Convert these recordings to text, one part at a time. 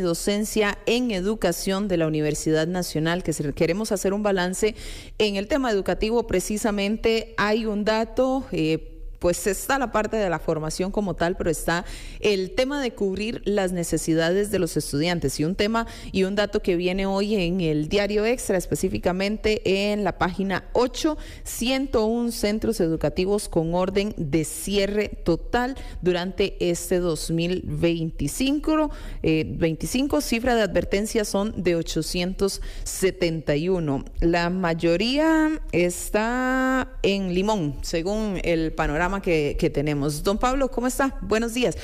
Docencia en Educación de la Universidad Nacional, que queremos hacer un balance en el tema educativo. Precisamente hay un dato, pues está la parte de la formación como tal, pero está el tema de cubrir las necesidades de los estudiantes, y un tema y un dato que viene hoy en el Diario Extra, específicamente en la página 8, 101 centros educativos con orden de cierre total durante este 2025. 25 cifra de advertencias son de 871. La mayoría está en Limón, según el panorama que tenemos. Don Pablo, ¿cómo está? Buenos días.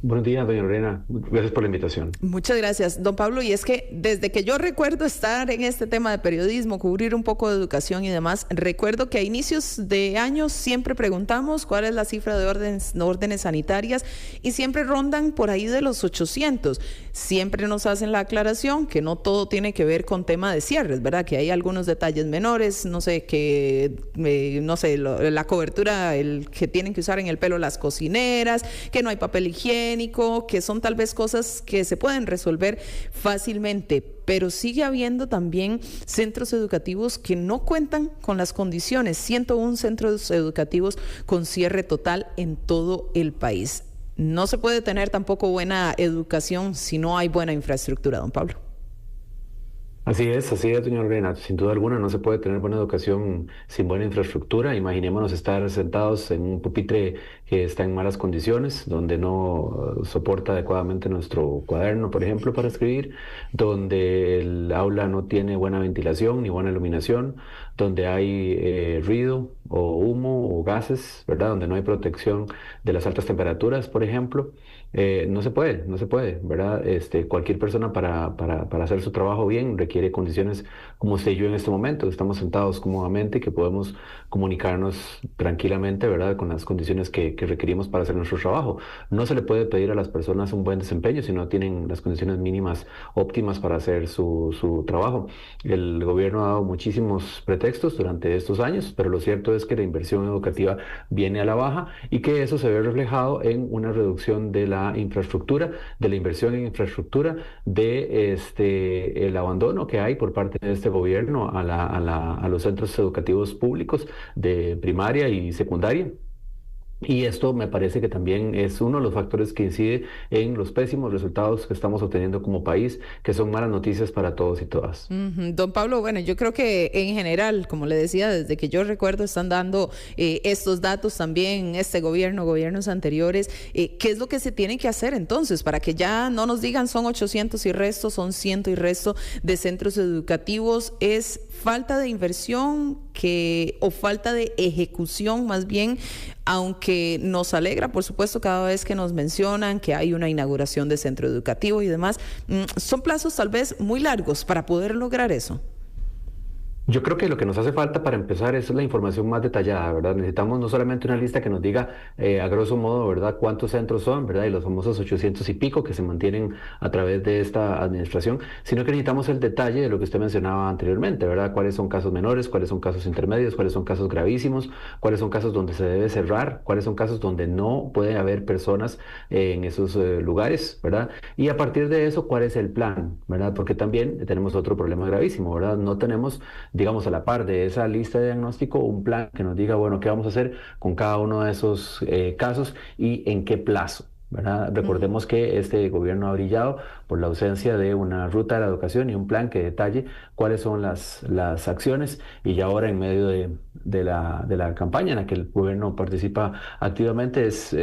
Buenos días, doña Lorena. Gracias por la invitación. Muchas gracias, don Pablo. Y es que desde que yo recuerdo estar en este tema de periodismo, cubrir un poco de educación y demás, recuerdo que a inicios de años siempre preguntamos cuál es la cifra de órdenes sanitarias y siempre rondan por ahí de los 800. Siempre nos hacen la aclaración que no todo tiene que ver con tema de cierres, ¿verdad? Que hay algunos detalles menores, no sé, la cobertura que tienen que usar en el pelo las cocineras, que no hay papel higiénico, que son tal vez cosas que se pueden resolver fácilmente, pero sigue habiendo también centros educativos que no cuentan con las condiciones. 101 centros educativos con cierre total en todo el país. No se puede tener tampoco buena educación si no hay buena infraestructura, don Pablo. Así es, doña Lorena. Sin duda alguna no se puede tener buena educación sin buena infraestructura. Imaginémonos estar sentados en un pupitre que está en malas condiciones, donde no soporta adecuadamente nuestro cuaderno, por ejemplo, para escribir, donde el aula no tiene buena ventilación ni buena iluminación, donde hay ruido o humo o gases, ¿verdad? Donde no hay protección de las altas temperaturas, por ejemplo. No se puede, ¿verdad? Cualquier persona para hacer su trabajo bien requiere condiciones como usted y yo en este momento. Estamos sentados cómodamente y que podemos comunicarnos tranquilamente, ¿verdad? Con las condiciones que requerimos para hacer nuestro trabajo. No se le puede pedir a las personas un buen desempeño si no tienen las condiciones mínimas óptimas para hacer su trabajo. El gobierno ha dado muchísimos pretextos durante estos años, pero lo cierto es que la inversión educativa viene a la baja y que eso se ve reflejado en una reducción de la infraestructura, de la inversión en infraestructura, de el abandono que hay por parte de este gobierno a los centros educativos públicos de primaria y secundaria. Y esto me parece que también es uno de los factores que incide en los pésimos resultados que estamos obteniendo como país, que son malas noticias para todos y todas. Don Pablo, bueno, yo creo que en general, como le decía, desde que yo recuerdo están dando estos datos también este gobierno, gobiernos anteriores. ¿Qué es lo que se tiene que hacer entonces para que ya no nos digan son 800 y resto, son 100 y resto de centros educativos? ¿Es falta de inversión o falta de ejecución más bien? Aunque nos alegra, por supuesto, cada vez que nos mencionan que hay una inauguración de centro educativo y demás, son plazos tal vez muy largos para poder lograr eso. Yo creo que lo que nos hace falta para empezar es la información más detallada, ¿verdad? Necesitamos no solamente una lista que nos diga a grosso modo, ¿verdad?, cuántos centros son, ¿verdad?, y los famosos 800 y pico que se mantienen a través de esta administración, sino que necesitamos el detalle de lo que usted mencionaba anteriormente, ¿verdad? Cuáles son casos menores, cuáles son casos intermedios, cuáles son casos gravísimos, cuáles son casos donde se debe cerrar, cuáles son casos donde no puede haber personas en esos lugares, ¿verdad? Y a partir de eso, ¿cuál es el plan?, ¿verdad? Porque también tenemos otro problema gravísimo, ¿verdad? No tenemos, digamos, a la par de esa lista de diagnóstico, un plan que nos diga, bueno, qué vamos a hacer con cada uno de esos casos y en qué plazo, ¿verdad? Recordemos que este gobierno ha brillado por la ausencia de una ruta de la educación y un plan que detalle cuáles son las acciones, y ya ahora en medio de la campaña en la que el gobierno participa activamente es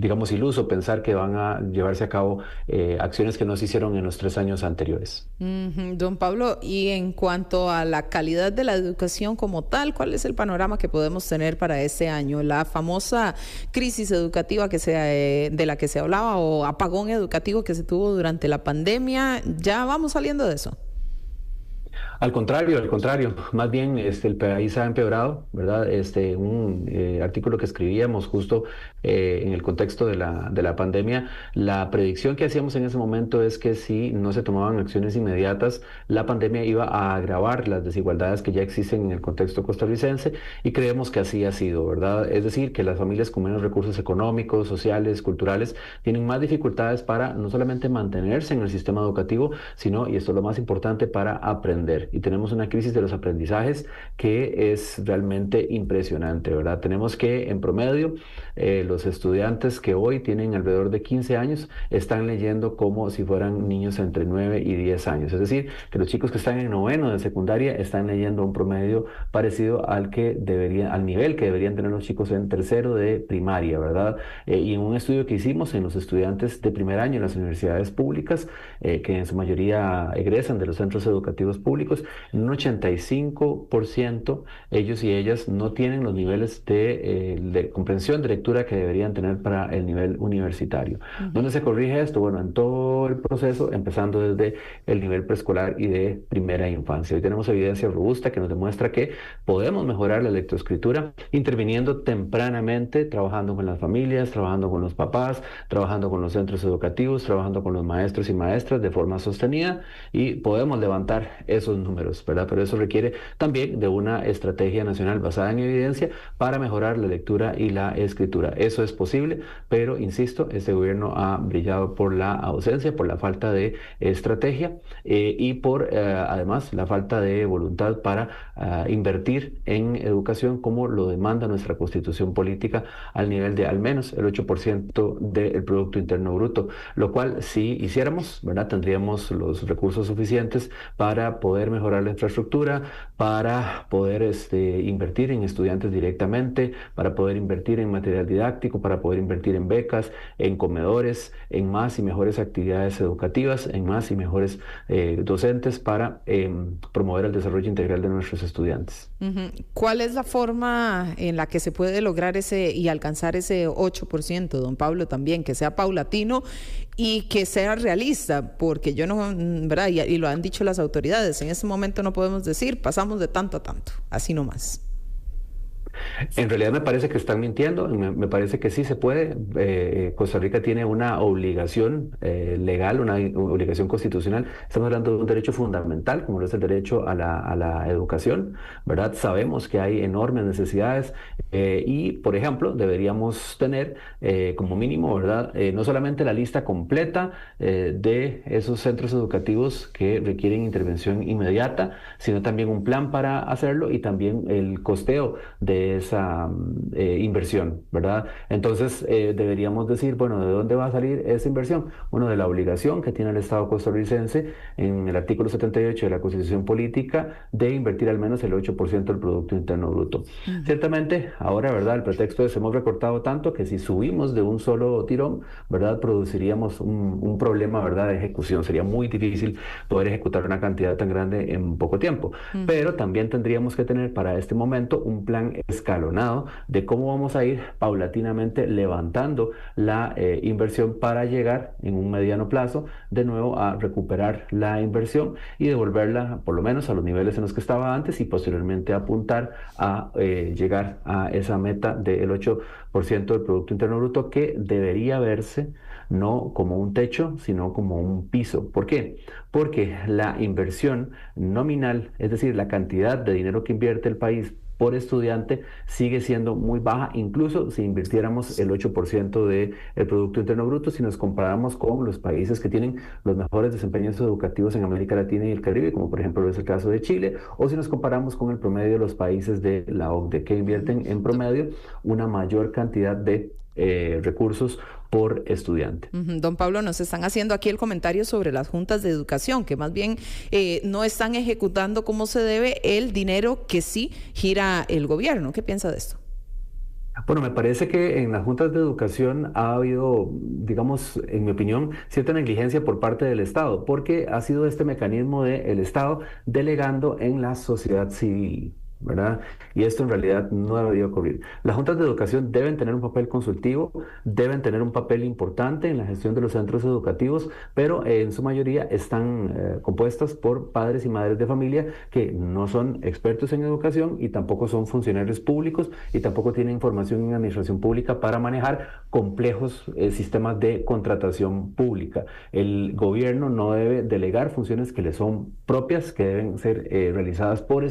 digamos, iluso pensar que van a llevarse a cabo acciones que no se hicieron en los 3 años anteriores. Don Pablo, y en cuanto a la calidad de la educación como tal, ¿cuál es el panorama que podemos tener para este año? La famosa crisis educativa de la que se hablaba, o apagón educativo que se tuvo durante la pandemia, ¿ya vamos saliendo de eso? Al contrario, más bien el país ha empeorado, ¿verdad? Un artículo que escribíamos justo en el contexto de la pandemia, la predicción que hacíamos en ese momento es que si no se tomaban acciones inmediatas, la pandemia iba a agravar las desigualdades que ya existen en el contexto costarricense y creemos que así ha sido, ¿verdad? Es decir, que las familias con menos recursos económicos, sociales, culturales, tienen más dificultades para no solamente mantenerse en el sistema educativo, sino, y esto es lo más importante, para aprender. Y tenemos una crisis de los aprendizajes que es realmente impresionante, ¿verdad? Tenemos que, en promedio, los estudiantes que hoy tienen alrededor de 15 años están leyendo como si fueran niños entre 9 y 10 años. Es decir, que los chicos que están en noveno de secundaria están leyendo un promedio parecido al nivel que deberían tener los chicos en tercero de primaria, ¿verdad? Y en un estudio que hicimos en los estudiantes de primer año en las universidades públicas, que en su mayoría egresan de los centros educativos públicos, en un 85% ellos y ellas no tienen los niveles de comprensión de lectura que deberían tener para el nivel universitario. ¿Dónde se corrige esto? Bueno, en todo el proceso, empezando desde el nivel preescolar y de primera infancia. Hoy tenemos evidencia robusta que nos demuestra que podemos mejorar la lectoescritura interviniendo tempranamente, trabajando con las familias, trabajando con los papás, trabajando con los centros educativos, trabajando con los maestros y maestras de forma sostenida, y podemos levantar esos números, ¿verdad? Pero eso requiere también de una estrategia nacional basada en evidencia para mejorar la lectura y la escritura. Eso es posible, pero insisto, este gobierno ha brillado por la ausencia, por la falta de estrategia y por además la falta de voluntad para invertir en educación como lo demanda nuestra constitución política al nivel de al menos el 8% del Producto Interno Bruto, lo cual si hiciéramos, ¿verdad? Tendríamos los recursos suficientes para poder mejorar la infraestructura, para poder invertir en estudiantes directamente, para poder invertir en material didáctico, para poder invertir en becas, en comedores, en más y mejores actividades educativas, en más y mejores docentes para promover el desarrollo integral de nuestros estudiantes. ¿Cuál es la forma en la que se puede lograr ese y alcanzar ese 8%, don Pablo, también, que sea paulatino y que sea realista? Porque yo no, ¿verdad? Y lo han dicho las autoridades, en este momento no podemos decir pasamos de tanto a tanto, así nomás. En realidad me parece que están mintiendo, me parece que sí se puede. Costa Rica tiene una obligación legal, una obligación constitucional. Estamos hablando de un derecho fundamental, como lo es el derecho a la educación, ¿verdad? Sabemos que hay enormes necesidades y, por ejemplo, deberíamos tener como mínimo, ¿verdad? No solamente la lista completa de esos centros educativos que requieren intervención inmediata, sino también un plan para hacerlo y también el costeo de esa inversión, ¿verdad? Entonces deberíamos decir, bueno, ¿de dónde va a salir esa inversión? Bueno, de la obligación que tiene el Estado costarricense en el artículo 78 de la Constitución Política de invertir al menos el 8% del Producto Interno Bruto. Ciertamente, ahora, ¿verdad? El pretexto es hemos recortado tanto que si subimos de un solo tirón, ¿verdad? Produciríamos un problema, ¿verdad? De ejecución. Sería muy difícil poder ejecutar una cantidad tan grande en poco tiempo. Pero también tendríamos que tener para este momento un plan escalonado de cómo vamos a ir paulatinamente levantando la inversión para llegar en un mediano plazo de nuevo a recuperar la inversión y devolverla por lo menos a los niveles en los que estaba antes y posteriormente apuntar a llegar a esa meta del 8% del Producto Interno Bruto que debería verse no como un techo, sino como un piso. ¿Por qué? Porque la inversión nominal, es decir, la cantidad de dinero que invierte el país por estudiante sigue siendo muy baja, incluso si invirtiéramos el 8% del Producto Interno Bruto, si nos comparamos con los países que tienen los mejores desempeños educativos en América Latina y el Caribe, como por ejemplo es el caso de Chile, o si nos comparamos con el promedio de los países de la OCDE, que invierten en promedio una mayor cantidad de recursos por estudiante. Don Pablo, nos están haciendo aquí el comentario sobre las juntas de educación, que más bien no están ejecutando como se debe el dinero que sí gira el gobierno. ¿Qué piensa de esto? Bueno, me parece que en las juntas de educación ha habido, digamos, en mi opinión, cierta negligencia por parte del Estado, porque ha sido este mecanismo del Estado delegando en la sociedad civil. ¿verdad? Y esto en realidad no debería ocurrir. Las juntas de educación deben tener un papel consultivo, deben tener un papel importante en la gestión de los centros educativos, pero en su mayoría están compuestas por padres y madres de familia que no son expertos en educación y tampoco son funcionarios públicos y tampoco tienen formación en administración pública para manejar complejos sistemas de contratación pública. El gobierno no debe delegar funciones que le son propias, que deben ser realizadas por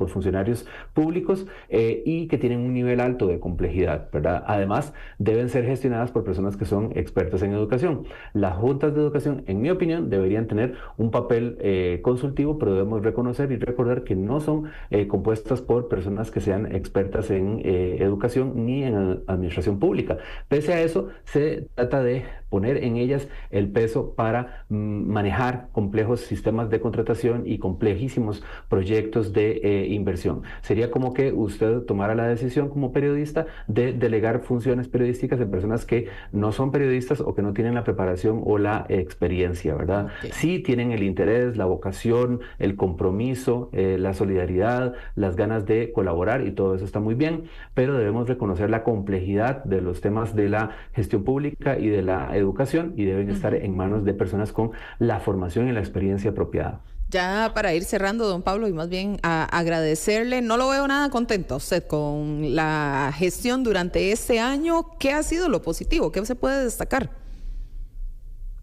funcionarios públicos y que tienen un nivel alto de complejidad, ¿verdad? Además, deben ser gestionadas por personas que son expertas en educación. Las juntas de educación, en mi opinión, deberían tener un papel consultivo, pero debemos reconocer y recordar que no son compuestas por personas que sean expertas en educación ni en administración pública. Pese a eso, se trata de poner en ellas el peso para manejar complejos sistemas de contratación y complejísimos proyectos de inversión. Sería como que usted tomara la decisión como periodista de delegar funciones periodísticas en personas que no son periodistas o que no tienen la preparación o la experiencia, ¿verdad? Okay. Sí tienen el interés, la vocación, el compromiso, la solidaridad, las ganas de colaborar y todo eso está muy bien, pero debemos reconocer la complejidad de los temas de la gestión pública y de la educación y deben estar en manos de personas con la formación y la experiencia apropiada. Ya para ir cerrando, don Pablo, y más bien agradecerle, no lo veo nada contento a usted con la gestión durante este año. ¿Qué ha sido lo positivo? ¿Qué se puede destacar?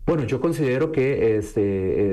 Bueno, yo considero que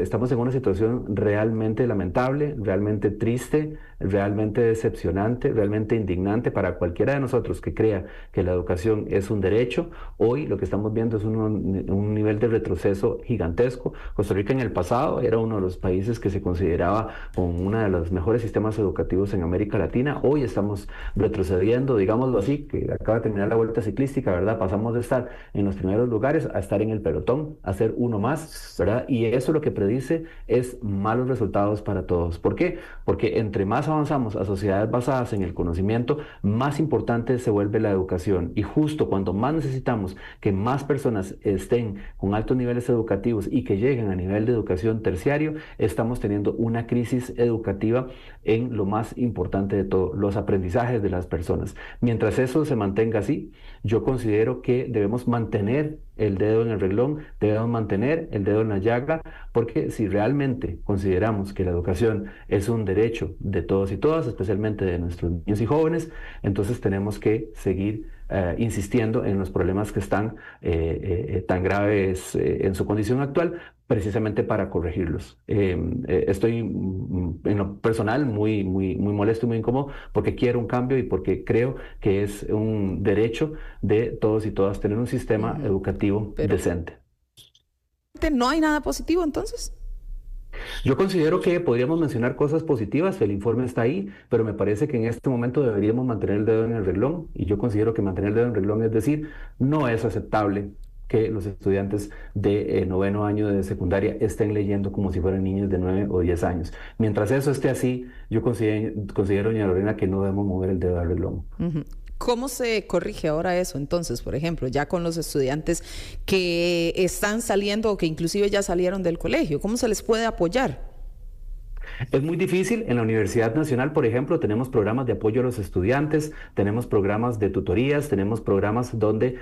estamos en una situación realmente lamentable, realmente triste, realmente decepcionante, realmente indignante para cualquiera de nosotros que crea que la educación es un derecho. Hoy lo que estamos viendo es un nivel de retroceso gigantesco. Costa Rica en el pasado era uno de los países que se consideraba con uno de los mejores sistemas educativos en América Latina. Hoy estamos retrocediendo, digámoslo así, que acaba de terminar la vuelta ciclística, ¿verdad? Pasamos de estar en los primeros lugares a estar en el pelotón, a ser uno más, ¿verdad? Y eso lo que predice es malos resultados para todos. ¿Por qué? Porque entre más avanzamos a sociedades basadas en el conocimiento, más importante se vuelve la educación. Y justo cuando más necesitamos que más personas estén con altos niveles educativos y que lleguen a nivel de educación terciario, estamos teniendo una crisis educativa en lo más importante de todo, los aprendizajes de las personas. Mientras eso se mantenga así, yo considero que debemos mantener el dedo en el renglón, debemos mantener el dedo en la llaga, porque si realmente consideramos que la educación es un derecho de todos y todas, especialmente de nuestros niños y jóvenes, entonces tenemos que seguir insistiendo en los problemas que están tan graves en su condición actual, precisamente para corregirlos. Estoy en lo personal muy molesto y muy incómodo porque quiero un cambio y porque creo que es un derecho de todos y todas tener un sistema educativo decente. ¿No hay nada positivo entonces? Yo considero que podríamos mencionar cosas positivas, el informe está ahí, pero me parece que en este momento deberíamos mantener el dedo en el renglón y yo considero que mantener el dedo en el renglón es decir, no es aceptable que los estudiantes de noveno año de secundaria estén leyendo como si fueran niños de 9 o 10 años. Mientras eso esté así, yo considero, doña Lorena, que no debemos mover el dedo al renglón. ¿Cómo se corrige ahora eso? Entonces, por ejemplo, ya con los estudiantes que están saliendo o que inclusive ya salieron del colegio, ¿cómo se les puede apoyar? Es muy difícil. En la Universidad Nacional, por ejemplo, tenemos programas de apoyo a los estudiantes, tenemos programas de tutorías, tenemos programas donde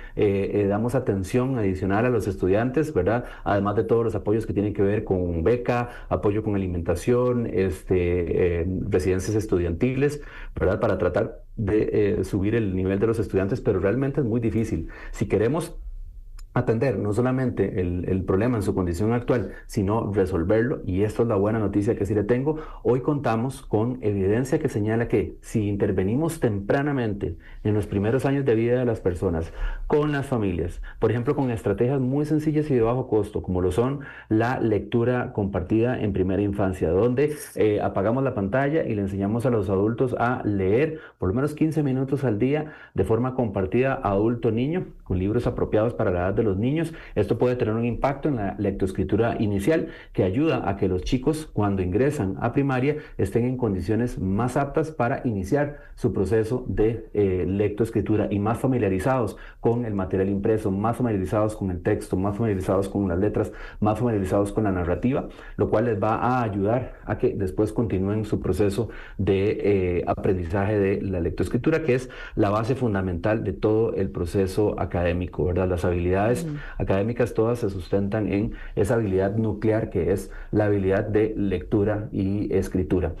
damos atención adicional a los estudiantes, ¿verdad? Además de todos los apoyos que tienen que ver con beca, apoyo con alimentación, residencias estudiantiles, ¿verdad? Para tratar de subir el nivel de los estudiantes, pero realmente es muy difícil. Si queremos atender no solamente el problema en su condición actual, sino resolverlo, y esto es la buena noticia que sí le tengo, hoy contamos con evidencia que señala que si intervenimos tempranamente en los primeros años de vida de las personas, con las familias, por ejemplo, con estrategias muy sencillas y de bajo costo, como lo son la lectura compartida en primera infancia, donde apagamos la pantalla y le enseñamos a los adultos a leer por lo menos 15 minutos al día de forma compartida adulto-niño, con libros apropiados para la edad de de los niños. Esto puede tener un impacto en la lectoescritura inicial, que ayuda a que los chicos, cuando ingresan a primaria, estén en condiciones más aptas para iniciar su proceso de lectoescritura y más familiarizados con el material impreso, más familiarizados con el texto, más familiarizados con las letras, más familiarizados con la narrativa, lo cual les va a ayudar a que después continúen su proceso de aprendizaje de la lectoescritura, que es la base fundamental de todo el proceso académico, ¿verdad? Las habilidades académicas todas se sustentan en esa habilidad nuclear que es la habilidad de lectura y escritura.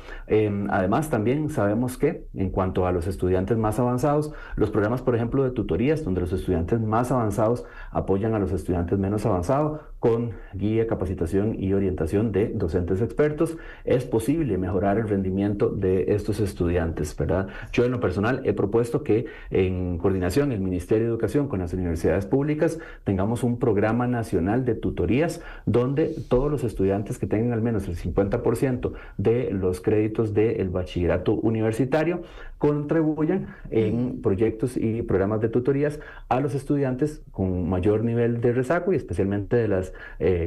Además, también sabemos que en cuanto a los estudiantes más avanzados, los programas, por ejemplo, de tutorías, donde los estudiantes más avanzados apoyan a los estudiantes menos avanzados con guía, capacitación y orientación de docentes expertos, es posible mejorar el rendimiento de estos estudiantes, ¿verdad? Yo en lo personal he propuesto que en coordinación el Ministerio de Educación con las universidades públicas tengamos un programa nacional de tutorías donde todos los estudiantes que tengan al menos el 50% de los créditos del bachillerato universitario contribuyan en proyectos y programas de tutorías a los estudiantes con mayor nivel de rezago y especialmente de las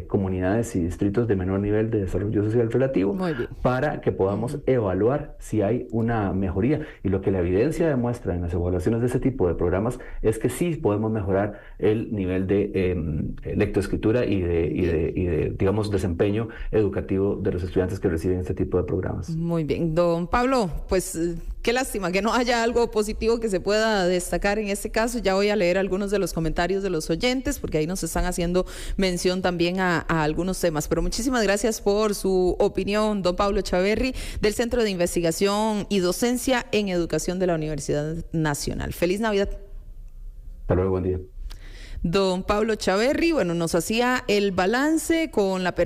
comunidades y distritos de menor nivel de desarrollo social relativo, para que podamos evaluar si hay una mejoría. Y lo que la evidencia demuestra en las evaluaciones de ese tipo de programas es que sí podemos mejorar el nivel de lectoescritura y de, digamos, desempeño educativo de los estudiantes que reciben este tipo de programas. Muy bien, don Pablo, pues qué lástima que no haya algo positivo que se pueda destacar en este caso. Ya voy a leer algunos de los comentarios de los oyentes, porque ahí nos están haciendo mención también a algunos temas. Pero muchísimas gracias por su opinión, don Pablo Chaverri, del Centro de Investigación y Docencia en Educación de la Universidad Nacional. Feliz Navidad. Hasta luego, buen día. Don Pablo Chaverri, bueno, nos hacía el balance con la persona